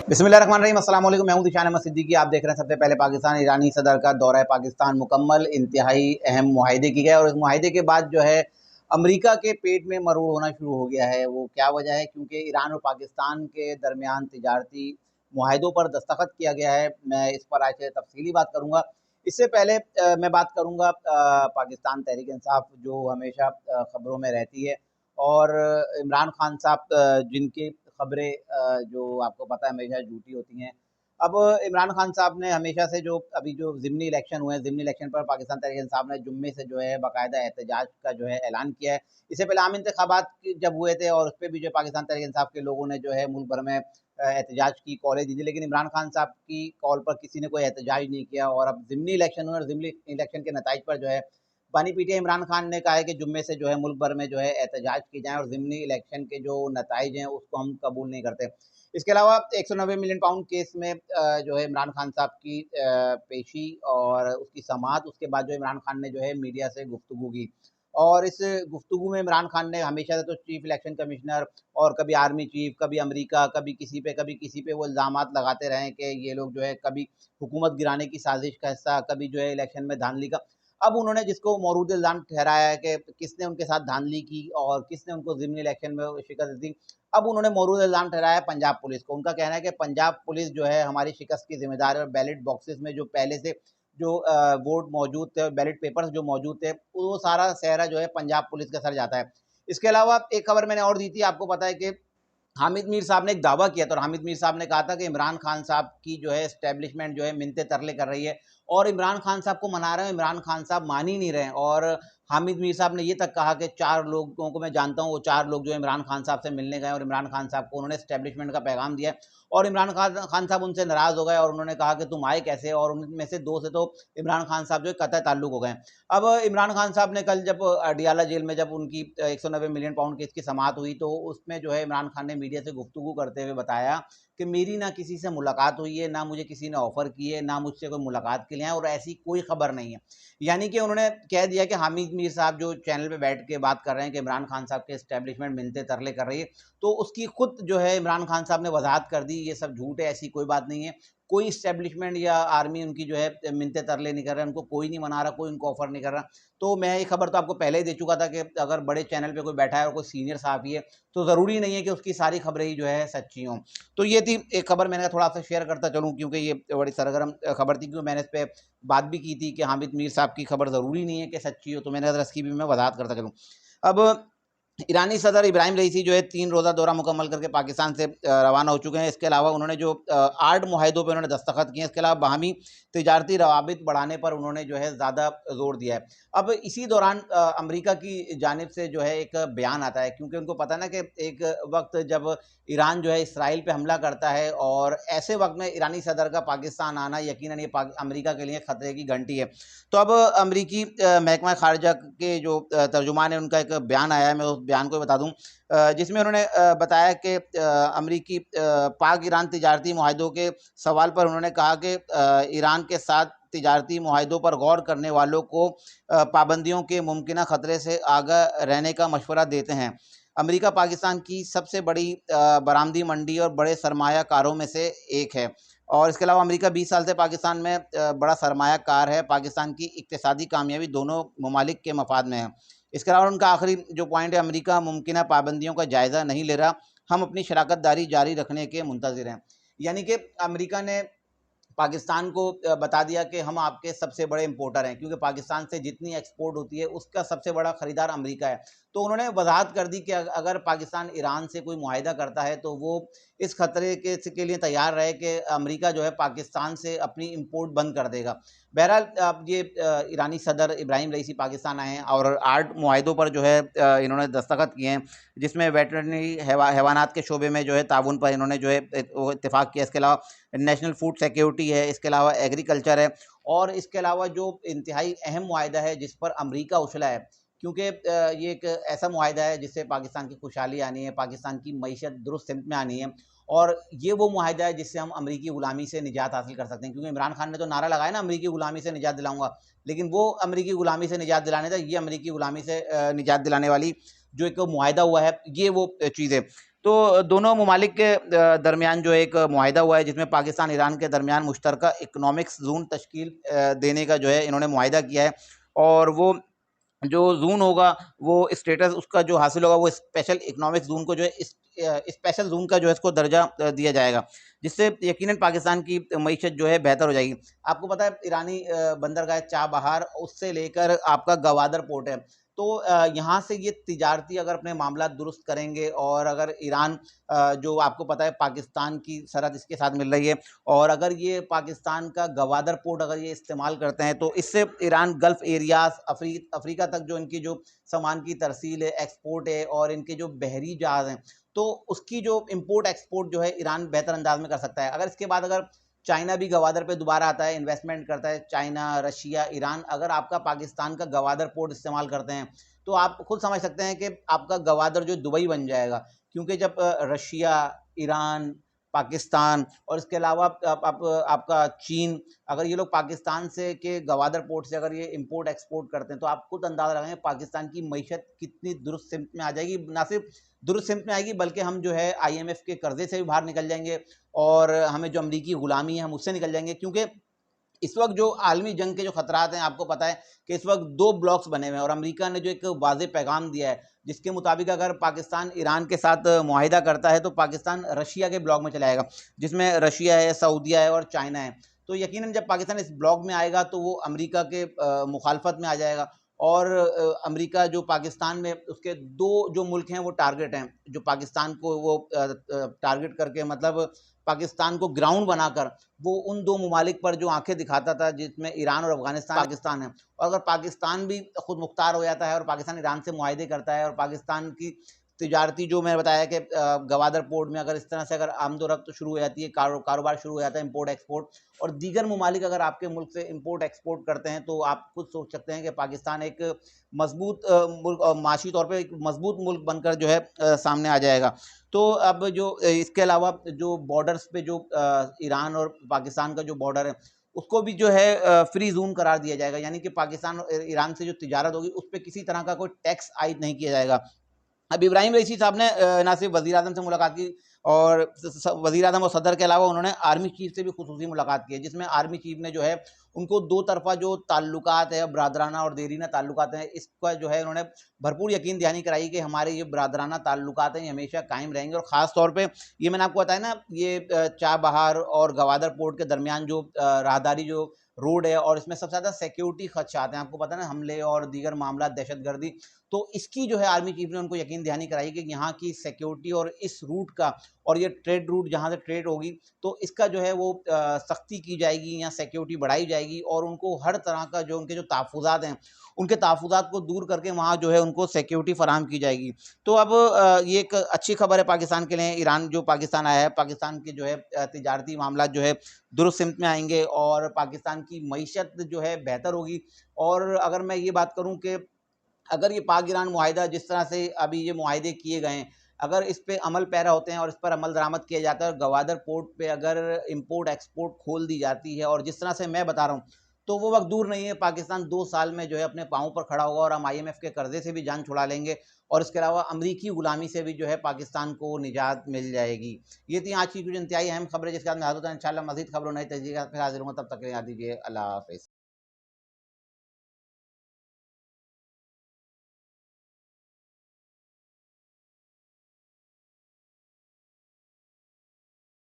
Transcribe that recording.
बिस्मिल्लाहिर्रहमानिर्रहीम, अस्सलाम वालेकुम। मैं हूं दिशान अहमद सिद्दीकी। आप देख रहे हैं। सबसे पहले पाकिस्तान ईरानी सदर का दौरा पाकिस्तान मुकम्मल, इंतहाई अहम मुआहिदे की गए और इस मुआहिदे के बाद जो है अमेरिका के पेट में मरूड़ होना शुरू हो गया है। वो क्या वजह है? क्योंकि ईरान और पाकिस्तान के दरमियान तिजारती मुआहिदों पर दस्तखत किया गया है। मैं इस पर आज से तफसीली बात करूँगा। इससे पहले मैं बात करूँगा पाकिस्तान तहरीक इंसाफ जो हमेशा खबरों में रहती है और इमरान खान साहब जिनकी खबरें जो आपको पता है हमेशा झूठी होती हैं। अब इमरान खान साहब ने हमेशा से जो अभी जो ज़िमनी इलेक्शन हुए हैं, ज़िमनी इलेक्शन पर पाकिस्तान तहरीक इंसाफ ने जुम्मे से जो है बाकायदा एहतजाज का जो है ऐलान किया है। इससे पहले आम इंतखाबात जब हुए थे और उसपे भी जो पाकिस्तान तहरीक इंसाफ के लोगों ने जो है मुल्क भर में एहतजाज की कॉलें दी थी, लेकिन इमरान खान साहब की कॉल पर किसी ने कोई एहतजाज नहीं किया और अब ज़िमनी इलेक्शन हुए और ज़िमनी इलेक्शन के नताइज पर जो है बानी पीटे इमरान खान ने कहा है कि जुम्मे से जो है मुल्क भर में जो है एहतजाज की जाए और ज़िमनी इलेक्शन के जो नताइज हैं उसको हम कबूल नहीं करते। इसके अलावा 190 मिलियन पाउंड केस में जो है इमरान खान साहब की पेशी और उसकी समाअत, उसके बाद जो इमरान खान ने जो है मीडिया से गुफ्तगू की और इस गुफ्तगू में इमरान खान ने हमेशा से तो चीफ इलेक्शन कमिश्नर और कभी आर्मी चीफ, कभी अमेरिका, कभी किसी पे वो इल्ज़ामात लगाते रहे कि ये लोग जो है कभी हुकूमत गिराने की साजिश का हिस्सा, कभी जो है इलेक्शन में धांधली का। अब उन्होंने जिसको मौरूद इल्ज़ाम ठहराया है कि किसने उनके साथ धांधली की और किसने उनको ज़िमनी इलेक्शन में शिकस्त दी, अब उन्होंने मौरूद इल्ज़ाम ठहराया है पंजाब पुलिस को। उनका कहना है कि पंजाब पुलिस जो है हमारी शिकस्त की ज़िम्मेदार है और बैलेट बॉक्सेस में जो पहले से जो वोट मौजूद थे और बैलेट पेपर्स जो मौजूद थे, वो सारा सेहरा जो है पंजाब पुलिस के सर जाता है। इसके अलावा एक खबर मैंने और दी थी, आपको पता है कि हामिद मीर साहब ने एक दावा किया था और हामिद मीर साहब ने कहा था कि इमरान खान साहब की जो है एस्टेब्लिशमेंट जो है मिन्नतें तरले कर रही है और इमरान खान साहब को मना रहे हैं, इमरान खान साहब मान ही नहीं रहे हैं। और हामिद मीर साहब ने ये तक कहा कि 4 लोगों को मैं जानता हूँ, वो 4 लोग जो इमरान खान साहब से मिलने गए और इमरान खान साहब को उन्होंने एस्टेब्लिशमेंट का पैगाम दिया और इमरान खान साहब उनसे नाराज़ हो गए और उन्होंने कहा कि तुम आए कैसे, और उनमें से 2 से तो इमरान खान साहब जो है कतई ताल्लुक हो गए। अब इमरान खान साहब ने कल जब अडियाला जेल में जब उनकी 190 मिलियन पाउंड केस की समाअत हुई तो उसमें जो है इमरान खान ने मीडिया से गुफ्तगू करते हुए बताया कि मेरी ना किसी से मुलाकात हुई है, ना मुझे किसी ने ऑफ़र की है, ना मुझसे कोई मुलाकात के लिए आए और ऐसी कोई खबर नहीं है। यानी कि उन्होंने कह दिया कि हामिद मीर साहब जो चैनल पे बैठ के बात कर रहे हैं कि इमरान खान साहब के एस्टेब्लिशमेंट मिन्नतें तरले कर रही है, तो उसकी खुद जो है इमरान खान साहब ने वजाहत कर दी, ये सब झूठ है, ऐसी कोई बात नहीं है। कोई एस्टेब्लिशमेंट या आर्मी उनकी जो है मिन्नतें तरले नहीं कर रहा है, उनको कोई नहीं मना रहा, कोई उनको ऑफ़र नहीं कर रहा। तो मैं ये खबर तो आपको पहले ही दे चुका था कि अगर बड़े चैनल पे कोई बैठा है और कोई सीनियर सहाफ़ी है, तो ज़रूरी नहीं है कि उसकी सारी खबरें ही जो है सच्ची हों। तो ये थी एक खबर, मैंने कहा थोड़ा-सा शेयर करता चलूँ क्योंकि ये बड़ी सरगर्म खबर थी, क्योंकि मैंने इस पे बात भी की थी कि हामिद मीर साहब की खबर ज़रूरी नहीं है कि सच्ची हो, तो मैंने कहा इसकी भी मैं वज़ाहत करता चलूँ। अब ईरानी सदर इब्राहिम रईसी जो है 3 रोज़ा दौरा मुकम्मल करके पाकिस्तान से रवाना हो चुके हैं। इसके अलावा उन्होंने जो 8 मुआहिदों पे उन्होंने दस्तखत किए हैं। इसके अलावा बाहमी तिजारती रवाबित बढ़ाने पर उन्होंने जो है ज़्यादा ज़ोर दिया है। अब इसी दौरान अमेरिका की जानिब से जो है एक बयान आता है, क्योंकि उनको पता है ना कि एक वक़्त जब ईरान जो है इसराइल पे हमला करता है और ऐसे वक़्त में ईरानी सदर का पाकिस्तान आना यकीनन ये अमेरिका के लिए खतरे की घंटी है। तो अब अमरीकी महकमा ख़ारिजा के जो तर्जुमान है उनका एक बयान आया है, मैं उस बयान को बता दूँ जिसमें उन्होंने बताया कि अमरीकी पाक ईरान तिजारती मुआहिदों के सवाल पर उन्होंने कहा कि ईरान के साथ तिजारती मुआहिदों पर गौर करने वालों को पाबंदियों के मुमकिना ख़तरे से आगाह रहने का मशवरा देते हैं। अमेरिका पाकिस्तान की सबसे बड़ी बरामदी मंडी और बड़े सरमायाकारों में से एक है और इसके अलावा अमेरिका 20 साल से पाकिस्तान में बड़ा सरमायाकार है। पाकिस्तान की इक़्तिसादी कामयाबी दोनों ममालिक के मफाद में है। इसके अलावा उनका आखिरी जो पॉइंट है, अमेरिका मुमकिना पाबंदियों का जायज़ा नहीं ले रहा, हम अपनी शराकत दारी जारी रखने के मुंतज़िर हैं। यानी कि अमेरिका ने पाकिस्तान को बता दिया कि हम आपके सबसे बड़े इंपोर्टर हैं, क्योंकि पाकिस्तान से जितनी एक्सपोर्ट होती है उसका सबसे बड़ा ख़रीदार अमेरिका है। तो उन्होंने वजाहत कर दी कि अगर पाकिस्तान ईरान से कोई मुआहिदा करता है तो वो इस खतरे के लिए तैयार रहे कि अमेरिका जो है पाकिस्तान से अपनी इंपोर्ट बंद कर देगा। बहरहाल अब ये ईरानी सदर इब्राहिम रईसी पाकिस्तान आए हैं और 8 मुआहिदों पर जो है इन्होंने दस्तखत किए हैं, जिसमें वेटरनरी हैवानात के शोबे में जो है ताउन पर इन्होंने जो है वो इत्तेफाक किया। इसके अलावा नेशनल फूड सिक्योरिटी है, इसके अलावा एग्रीकल्चर है और इसके अलावा जो इंतहाई अहम मुआहिदा है जिस पर अमेरिका उछला है, क्योंकि ये एक ऐसा मुआहिदा है जिससे पाकिस्तान की खुशहाली आनी है, पाकिस्तान की मईशत दुरुस्त सिमत में आनी है और ये वो मुआहिदा है जिससे हम अमेरिकी ग़ुलामी से निजात हासिल कर सकते हैं। क्योंकि इमरान खान ने तो नारा लगाया ना, अमेरिकी ग़ुलामी से निजात दिलाऊँगा, लेकिन वो अमेरिकी ग़ुलामी से निजात दिलाने था, ये अमेरिकी ग़ुलामी से निजात दिलाने वाली जो एक मुआहिदा हुआ है, ये वो चीज़ है। तो दोनों ममालिक के दरमियान जो एक मुआहिदा हुआ है, जिसमें पाकिस्तान ईरान के दरमियान मुश्तरका इकोनॉमिक्स ज़ोन तश्कील देने का जो है इन्होंने मुआहिदा किया है। और वो जो ज़ोन होगा, वो स्टेटस उसका जो हासिल होगा, वो स्पेशल इकोनॉमिक ज़ोन को जो है स्पेशल ज़ोन का जो है इसको दर्जा दिया जाएगा, जिससे यकीनन पाकिस्तान की मईशत जो है बेहतर हो जाएगी। आपको पता है ईरानी बंदरगाह चाबहार, उससे लेकर आपका गवादर पोर्ट है। तो यहाँ से ये तिजारती अगर अपने मामला दुरुस्त करेंगे, और अगर ईरान जो आपको पता है पाकिस्तान की सरहद इसके साथ मिल रही है, और अगर ये पाकिस्तान का गवादर पोर्ट अगर ये इस्तेमाल करते हैं, तो इससे ईरान गल्फ़ एरियाज़, अफ्रीका तक जो इनकी जो सामान की तरसील है, एक्सपोर्ट है, और इनके जो बहरी जहाज़ हैं, तो उसकी जो इम्पोर्ट एक्सपोर्ट जो है ईरान बेहतर अंदाज में कर सकता है। अगर इसके बाद अगर चाइना भी गवादर पे दोबारा आता है, इन्वेस्टमेंट करता है, चाइना, रशिया, ईरान अगर आपका पाकिस्तान का गवादर पोर्ट इस्तेमाल करते हैं, तो आप खुद समझ सकते हैं कि आपका गवादर जो दुबई बन जाएगा। क्योंकि जब रशिया, ईरान, पाकिस्तान और इसके अलावा आपका चीन, अगर ये लोग पाकिस्तान से के गवादर पोर्ट से अगर ये इंपोर्ट एक्सपोर्ट करते हैं, तो आप खुद अंदाजा लगाएंगे पाकिस्तान की मईशत कितनी दुरुस्त सिमत में आ जाएगी। ना सिर्फ दुरुस्त सिमत में आएगी, बल्कि हम जो है IMF के कर्जे से भी बाहर निकल जाएंगे, और हमें जो अमरीकी गुलामी है हम उससे निकल जाएंगे। क्योंकि इस वक्त जो आलमी जंग के जो खतरात हैं, आपको पता है कि इस वक्त 2 ब्लॉक्स बने हुए हैं, और अमेरिका ने जो एक वाज़ेह पैगाम दिया है, जिसके मुताबिक अगर पाकिस्तान ईरान के साथ मुआहिदा करता है, तो पाकिस्तान रशिया के ब्लॉक में चला जाएगा, जिसमें रशिया है, सऊदीया है और चाइना है। तो यकीनन जब पाकिस्तान इस ब्लॉक में आएगा, तो वो अमेरिका के मुखालफत में आ जाएगा। और अमेरिका जो पाकिस्तान में उसके 2 जो मुल्क हैं वो टारगेट हैं, जो पाकिस्तान को वो टारगेट करके, मतलब पाकिस्तान को ग्राउंड बनाकर वो उन 2 ममालिक पर जो आंखें दिखाता था, जिसमें ईरान और अफगानिस्तान पाकिस्तान है। और अगर पाकिस्तान भी खुद मुख्तार हो जाता है और पाकिस्तान ईरान से मुआहिदे करता है, और पाकिस्तान की तिजारती जो मैंने बताया कि गवादर पोर्ट में अगर इस तरह से अगर आमदोरफ्त शुरू हो जाती है, कारोबार शुरू हो जाता है, इम्पोर्ट एक्सपोर्ट, और दीगर ममालिक अगर आपके मुल्क से इम्पोर्ट एक्सपोर्ट करते हैं, तो आप खुद सोच सकते हैं कि पाकिस्तान एक मजबूत मुल्क, और माशी तौर पर एक मजबूत मुल्क बनकर जो है सामने आ जाएगा। तो अब जो इसके अलावा जो बॉर्डर्स पे जो ईरान और पाकिस्तान का जो बॉर्डर है, उसको भी जो है फ्री जोन करार दिया जाएगा। यानी कि पाकिस्तान और ईरान से जो तिजारत होगी, उस पे किसी तरह का कोई टैक्स आयद नहीं किया जाएगा। अब इब्राहिम रईसी साहब ने ना सिर्फ वज़ीर आज़म से मुलाकात की, और वज़ीर आज़म और सदर के अलावा उन्होंने आर्मी चीफ से भी खुसूसी मुलाकात की है, जिसमें आर्मी चीफ ने जो है उनको 2 तरफ़ा जो ताल्लुकात है, बरादराना और देरीना ताल्लुकात हैं, इसका जो है उन्होंने भरपूर यकीन दहानी कराई कि हमारे ये बरादराना ताल्लुकात हैं, ये हमेशा कायम रहेंगे। और ख़ास तौर पे ये मैंने आपको बताया ना, ये चाबहार और गवादर पोर्ट के दरमियान जो राहदारी जो रोड है, और इसमें सबसे ज़्यादा सिक्योरिटी खदशात हैं, आपको पता है ना, हमले और दीगर मामला, दहशतगर्दी। तो इसकी जो है आर्मी चीफ ने उनको यकीन दहानी कराई कि यहाँ की सिक्योरिटी और इस रूट का, और ये ट्रेड रूट जहाँ से ट्रेड होगी, तो इसका जो है वो सख्ती की जाएगी, यहाँ सिक्योरिटी बढ़ाई जाएगी, और उनको हर तरह का जो उनके जो तहफ़्फ़ुज़ात हैं, उनके तहफ़्फ़ुज़ात को दूर करके वहाँ जो है उनको सिक्योरिटी फ़राहम की जाएगी। तो अब ये एक अच्छी खबर है पाकिस्तान के लिए। ईरान जो पाकिस्तान आया है, पाकिस्तान के जो है तिजारती मामला जो है दुरुस्त सिमत में आएंगे, और पाकिस्तान की मईशत जो है बेहतर होगी। और अगर मैं ये बात करूँ कि अगर ये पाक ईरान मुआहिदा जिस तरह से अभी ये मुआहिदे किए गए हैं, अगर इस पे अमल पैरा होते हैं और इस पर अमल दरामद किया जाता है, और गवादर पोर्ट पे अगर इंपोर्ट एक्सपोर्ट खोल दी जाती है, और जिस तरह से मैं बता रहा हूँ, तो वो वक्त दूर नहीं है, पाकिस्तान 2 साल में जो है अपने पाँव पर खड़ा होगा, और हम IMF के कर्जे से भी जान छुड़ा लेंगे, और इसके अलावा अमरीकी गुलामी से भी जो है पाकिस्तान को निजात मिल जाएगी। ये थी आज की कुछ इंतहाई अहम खबरें, जिसके बाद मैं हाजिर होता हूं इंशाल्लाह मज़ीद खबरों नई तहज़ीर के साथ फिर हाजिर होंगे। तब तक के लिए याद दीजिए, अल्लाह हाफ़िज़।